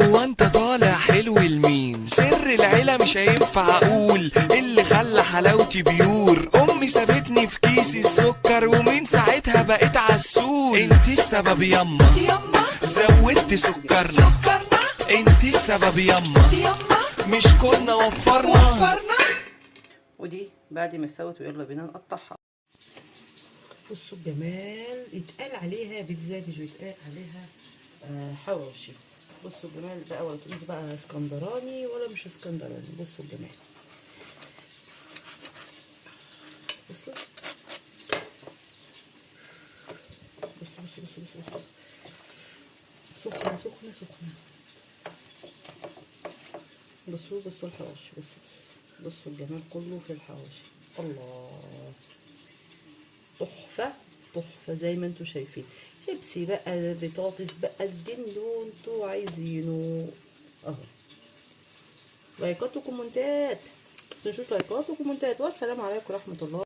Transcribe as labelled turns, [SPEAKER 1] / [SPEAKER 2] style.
[SPEAKER 1] هو انت طالع حلو لمين؟ سر العيلة مش هينفع اقول، اللي خلى حلاوتي بيور. امي سابتني في كيس السكر ومن ساعتها بقيت عسول. انتي السبب يما زودت سكرنا، انتي السبب يما مش كنا وفرنا.
[SPEAKER 2] ودي بعد ما استوت ويلا بينا نقطعها. بصوا الجمال، يتقال عليها بيتزا مش بيتقال عليها حواوشي. بصوا الجمال بقى، ولا تقولي بقى اسكندراني ولا مش اسكندراني. بصوا الجمال، بصوا بصوا بصوا بصوا بصوا، سخنة سخنة سخنة. بصوا بصوا الحواوشي، بصوا الجمال كله في الحواوشي. الله، تحفة تحفة زي ما انتوا شايفين. شيبسي بقى، بطاطس بقى، الدنيا انتوا عايزينه اهو. لايكات وكومنتات، متنسوش لايكات وكومنتات. والسلام عليكم ورحمة الله.